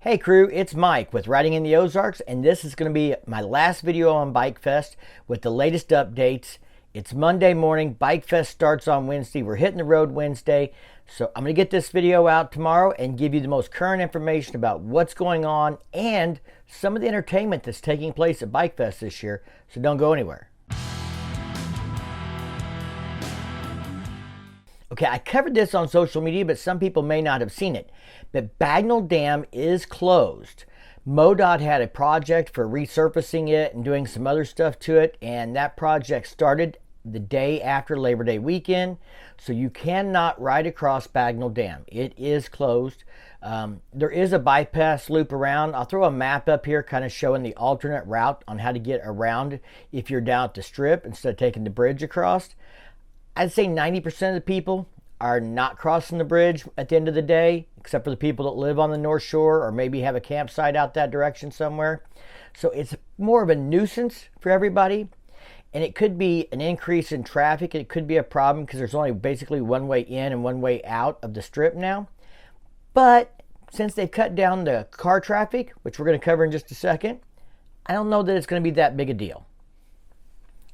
Hey crew, it's Mike with Riding in the Ozarks, and this is going to be my last video on BIKEFEST with the latest updates. It's Monday morning. BIKEFEST starts on Wednesday. We're hitting the road Wednesday. So I'm going to get this video out tomorrow and give you the most current information about what's going on and some of the entertainment that's taking place at BIKEFEST this year. So don't go anywhere. Okay, I covered this on social media, but some people may not have seen it. But Bagnell Dam is closed. MoDOT had a project for resurfacing it and doing some other stuff to it, and that project started the day after Labor Day weekend, so you cannot ride across Bagnell Dam. It is closed. There is a bypass loop around. I'll throw a map up here kind of showing the alternate route on how to get around if you're down at the Strip instead of taking the bridge across. I'd say 90% of the people are not crossing the bridge at the end of the day, except for the people that live on the North Shore or maybe have a campsite out that direction somewhere. So it's more of a nuisance for everybody, and it could be an increase in traffic. It could be a problem because there's only basically one way in and one way out of the Strip now. But since they've cut down the car traffic, which we're going to cover in just a second, I don't know that it's going to be that big a deal.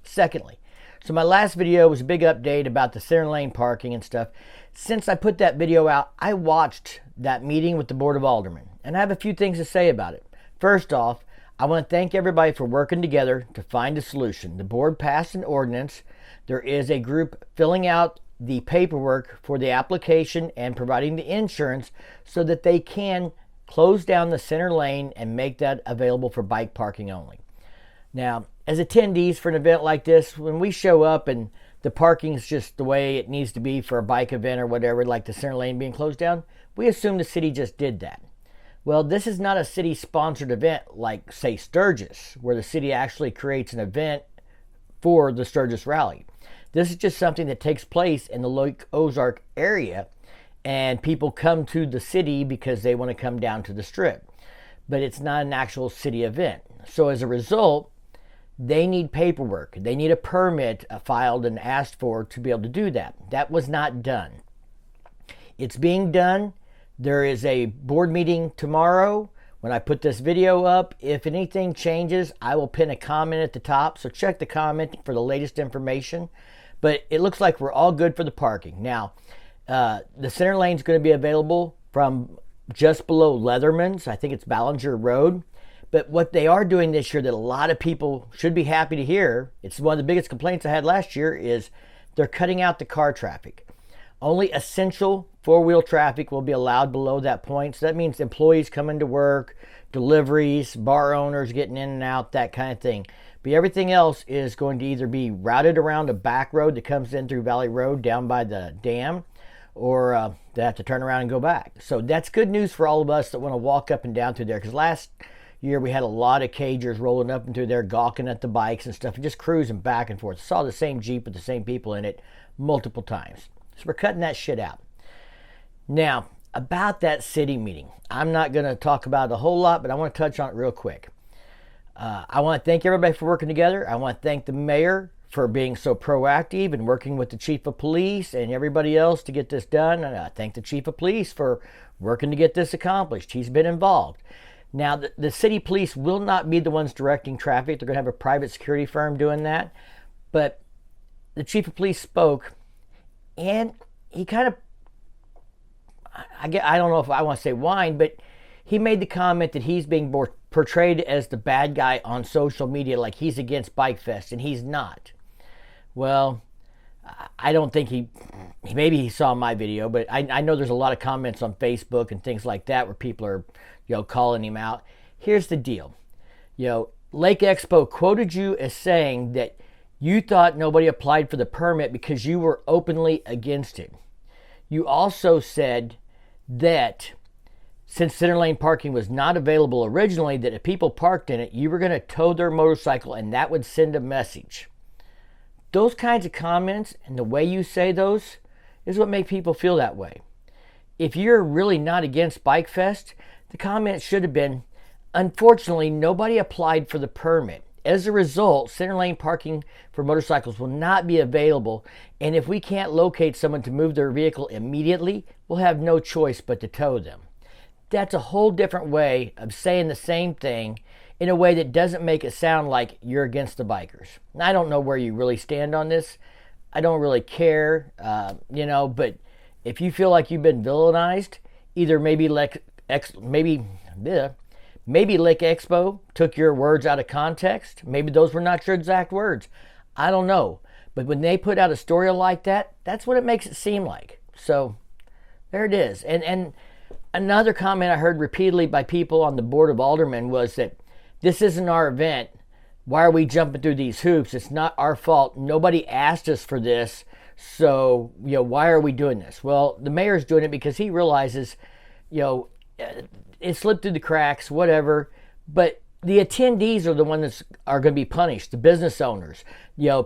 Secondly, so my last video was a big update about the Centerlane Parking and stuff. Since I put that video out, I watched that meeting with the Board of Aldermen, and I have a few things to say about it. First off, I want to thank everybody for working together to find a solution. The board passed an ordinance. There is a group filling out the paperwork for the application and providing the insurance so that they can close down the center lane and make that available for bike parking only. Now, as attendees for an event like this, when we show up and the parking's just the way it needs to be for a bike event or whatever, like the center lane being closed down, we assume the city just did that. Well, this is not a city-sponsored event like, say, Sturgis, where the city actually creates an event for the Sturgis Rally. This is just something that takes place in the Lake Ozark area, and people come to the city because they want to come down to the Strip. But it's not an actual city event. So as a result, they need paperwork. They need a permit filed and asked for to be able to do that. That was not done. It's being done. There is a board meeting tomorrow when I put this video up. If anything changes, I will pin a comment at the top. So check the comment for the latest information. But it looks like we're all good for the parking. Now, the center lane is going to be available from just below Leatherman's. I think it's Ballinger Road. But what they are doing this year that a lot of people should be happy to hear, it's one of the biggest complaints I had last year, is they're cutting out the car traffic. Only essential four-wheel traffic will be allowed below that point. So that means employees coming to work, deliveries, bar owners getting in and out, that kind of thing. But everything else is going to either be routed around a back road that comes in through Valley Road down by the dam, or they have to turn around and go back. So that's good news for all of us that want to walk up and down through there, because last year we had a lot of cagers rolling up and through there gawking at the bikes and stuff and just cruising back and forth. Saw the same Jeep with the same people in it multiple times. So we're cutting that shit out. Now, about that city meeting, I'm not going to talk about it a whole lot, but I want to touch on it real quick. I want to thank everybody for working together. I want to thank the mayor for being so proactive and working with the chief of police and everybody else to get this done. And I thank the chief of police for working to get this accomplished. He's been involved. Now, the city police will not be the ones directing traffic. They're going to have a private security firm doing that. But the chief of police spoke, and he kind of, I don't know if I want to say whined, but he made the comment that he's being portrayed as the bad guy on social media, like he's against BIKEFEST, and he's not. Well, I don't think maybe he saw my video, but I know there's a lot of comments on Facebook and things like that where people are, calling him out. Here's the deal. Lake Expo quoted you as saying that you thought nobody applied for the permit because you were openly against it. You also said that since Centerlane parking was not available originally, that if people parked in it, you were going to tow their motorcycle and that would send a message. Those kinds of comments and the way you say those is what make people feel that way. If you're really not against BIKEFEST, the comment should have been, unfortunately, nobody applied for the permit. As a result, center lane parking for motorcycles will not be available, and if we can't locate someone to move their vehicle immediately, we'll have no choice but to tow them. That's a whole different way of saying the same thing in a way that doesn't make it sound like you're against the bikers. I don't know where you really stand on this. I don't really care, but if you feel like you've been villainized, either maybe Lick Expo took your words out of context. Maybe those were not your exact words. I don't know. But when they put out a story like that, that's what it makes it seem like. So there it is. And another comment I heard repeatedly by people on the Board of Aldermen was that this isn't our event. Why are we jumping through these hoops? It's not our fault. Nobody asked us for this. So, why are we doing this? Well, the mayor's doing it because he realizes, it slipped through the cracks, whatever. But the attendees are the ones that are going to be punished. The business owners,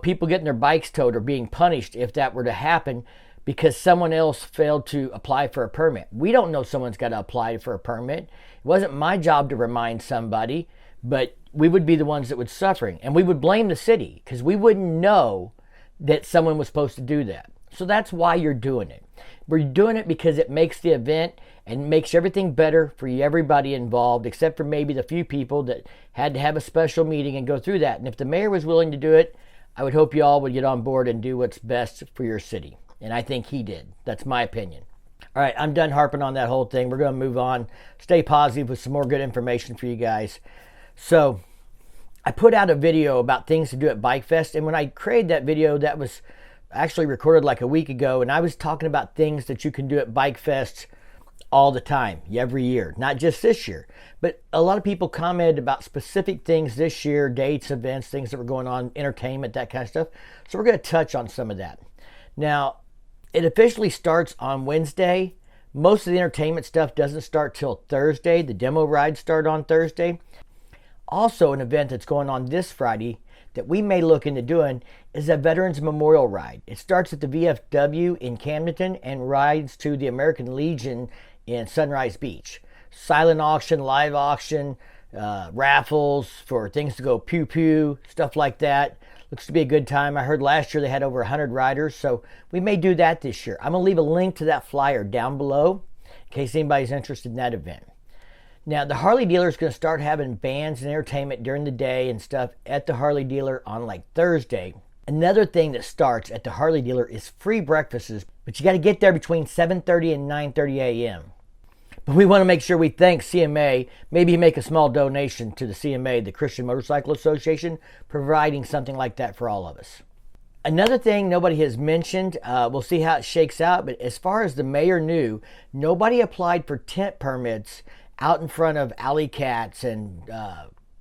people getting their bikes towed are being punished if that were to happen because someone else failed to apply for a permit. We don't know someone's got to apply for a permit. It wasn't my job to remind somebody, but we would be the ones that would suffering. And we would blame the city because we wouldn't know that someone was supposed to do that. So that's why you're doing it. We're doing it because it makes the event and makes everything better for everybody involved, except for maybe the few people that had to have a special meeting and go through that. And if the mayor was willing to do it, I would hope you all would get on board and do what's best for your city. And I think he did. That's my opinion. All right, I'm done harping on that whole thing. We're going to move on. Stay positive with some more good information for you guys. So I put out a video about things to do at BIKEFEST. And when I created that video, that was actually recorded like a week ago. And I was talking about things that you can do at BIKEFEST all the time, every year, not just this year. But a lot of people commented about specific things this year, dates, events, things that were going on, entertainment, that kind of stuff. So we're going to touch on some of that. Now, it officially starts on Wednesday. Most of the entertainment stuff doesn't start till Thursday. The demo rides start on Thursday. Also, an event that's going on this Friday that we may look into doing is a Veterans Memorial Ride. It starts at the VFW in Camden and rides to the American Legion in Sunrise Beach. Silent auction, live auction, raffles for things to go pew-pew, stuff like that. Looks to be a good time. I heard last year they had over 100 riders, so we may do that this year. I'm going to leave a link to that flyer down below in case anybody's interested in that event. Now, the Harley dealer is going to start having bands and entertainment during the day and stuff at the Harley dealer on like Thursday. Another thing that starts at the Harley dealer is free breakfasts, but you got to get there between 7:30 and 9:30 a.m. But we want to make sure we thank CMA, maybe make a small donation to the CMA, the Christian Motorcycle Association, providing something like that for all of us. Another thing nobody has mentioned, we'll see how it shakes out, but as far as the mayor knew, nobody applied for tent permits out in front of Alley Cats and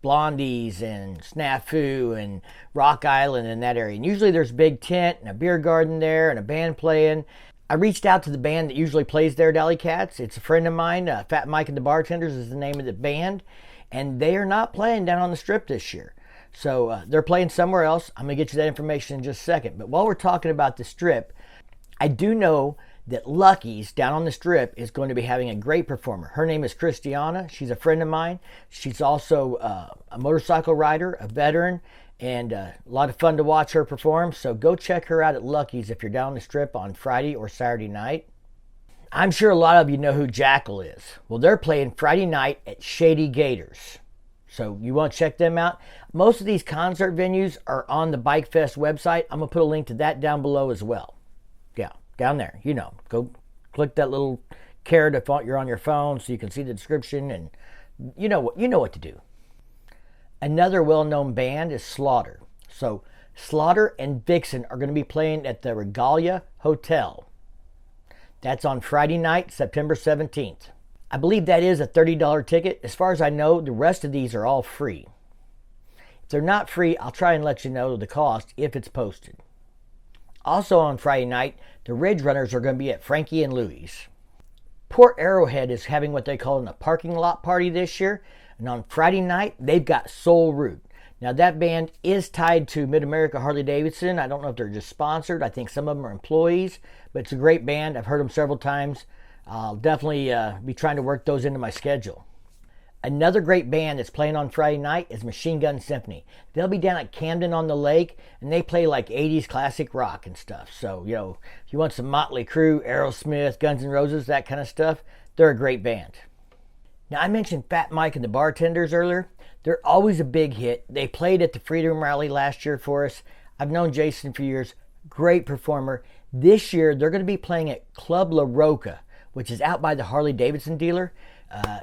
Blondie's and Snafu and Rock Island in that area. And usually there's a big tent and a beer garden there and a band playing. I reached out to the band that usually plays there at Alley Cats. It's a friend of mine, Fat Mike and the Bartenders is the name of the band. And they are not playing down on the Strip this year. So they're playing somewhere else. I'm going to get you that information in just a second. But while we're talking about the Strip, I do know that Lucky's down on the Strip is going to be having a great performer. Her name is Christiana. She's a friend of mine. She's also a motorcycle rider, a veteran, and a lot of fun to watch her perform. So go check her out at Lucky's if you're down the Strip on Friday or Saturday night. I'm sure a lot of you know who Jackal is. Well, they're playing Friday night at Shady Gators. So you want to check them out. Most of these concert venues are on the BIKEFEST website. I'm going to put a link to that down below as well. Yeah, down there. Go click that little caret if you're on your phone so you can see the description, and you know what to do. Another well-known band is Slaughter. So Slaughter and Vixen are going to be playing at the Regalia Hotel. That's on Friday night, September 17th. I believe that is a $30 ticket. As far as I know, the rest of these are all free. If they're not free, I'll try and let you know the cost if it's posted. Also on Friday night, the Ridge Runners are going to be at Frankie and Louie's. Port Arrowhead is having what they call a parking lot party this year. And on Friday night, they've got Soul Root. Now that band is tied to Mid-America Harley Davidson. I don't know if they're just sponsored. I think some of them are employees. But it's a great band. I've heard them several times. I'll definitely be trying to work those into my schedule. Another great band that's playing on Friday night is Machine Gun Symphony. They'll be down at Camden on the Lake, and they play like 80s classic rock and stuff. So, if you want some Motley Crue, Aerosmith, Guns N' Roses, that kind of stuff, they're a great band. Now, I mentioned Fat Mike and the bartenders earlier. They're always a big hit. They played at the Freedom Rally last year for us. I've known Jason for years. Great performer. This year, they're going to be playing at Club La Roca, which is out by the Harley Davidson dealer.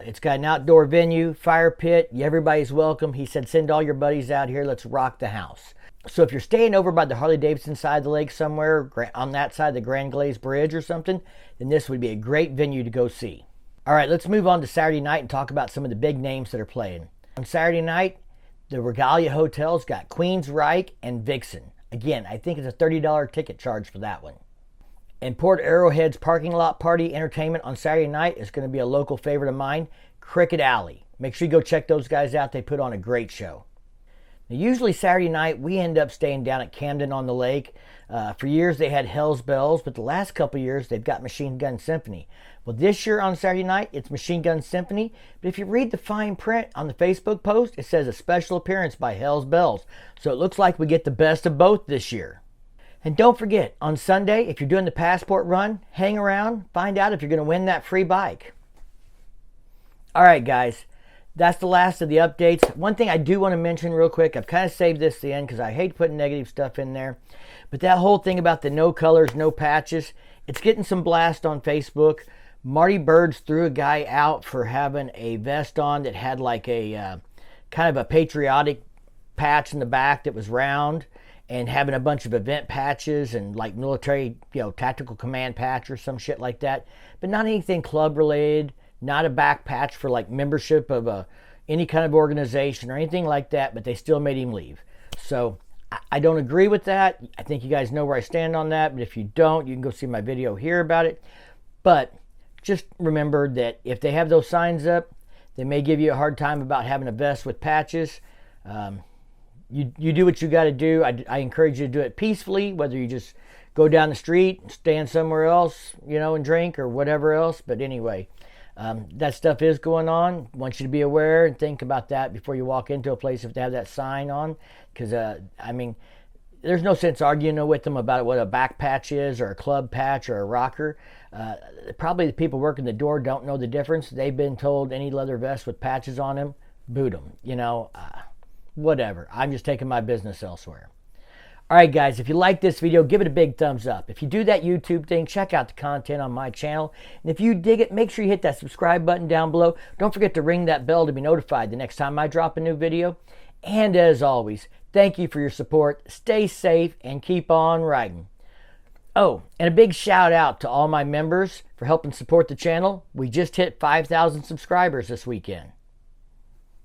It's got an outdoor venue, fire pit. Everybody's welcome. He said, send all your buddies out here. Let's rock the house. So if you're staying over by the Harley Davidson side of the lake somewhere, on that side of the Grand Glaze Bridge or something, then this would be a great venue to go see. All right, let's move on to Saturday night and talk about some of the big names that are playing. On Saturday night, the Regalia Hotel's got Queensryche and Vixen. Again, I think it's a $30 ticket charge for that one. And Port Arrowhead's parking lot party entertainment on Saturday night is going to be a local favorite of mine, Cricket Alley. Make sure you go check those guys out. They put on a great show. Now, usually Saturday night, we end up staying down at Camden on the Lake. For years, they had Hell's Bells, but the last couple years, they've got Machine Gun Symphony. Well, this year on Saturday night, it's Machine Gun Symphony. But if you read the fine print on the Facebook post, it says a special appearance by Hell's Bells. So it looks like we get the best of both this year. And don't forget, on Sunday, if you're doing the passport run, hang around, find out if you're going to win that free bike. All right, guys. That's the last of the updates. One thing I do want to mention real quick, I've kind of saved this to the end because I hate putting negative stuff in there. But that whole thing about the no colors, no patches, it's getting some blast on Facebook. Marty Birds threw a guy out for having a vest on that had like a kind of a patriotic patch in the back that was round, and having a bunch of event patches and like military, tactical command patch or some shit like that. But not anything club related. Not a back patch for like membership of any kind of organization or anything like that, but they still made him leave. So I don't agree with that. I think you guys know where I stand on that, but if you don't, you can go see my video here about it. But just remember that if they have those signs up, they may give you a hard time about having a vest with patches. You do what you got to do. I encourage you to do it peacefully, whether you just go down the street, stand somewhere else, and drink or whatever else. But anyway, that stuff is going on. I want you to be aware and think about that before you walk into a place if they have that sign on. Because, there's no sense arguing with them about what a back patch is or a club patch or a rocker. Probably the people working the door don't know the difference. They've been told any leather vest with patches on them, boot them, whatever. I'm just taking my business elsewhere. All right, guys, if you like this video, give it a big thumbs up. If you do that YouTube thing, check out the content on my channel. And if you dig it, make sure you hit that subscribe button down below. Don't forget to ring that bell to be notified the next time I drop a new video. And as always, thank you for your support. Stay safe and keep on riding. Oh, and a big shout out to all my members for helping support the channel. We just hit 5,000 subscribers this weekend.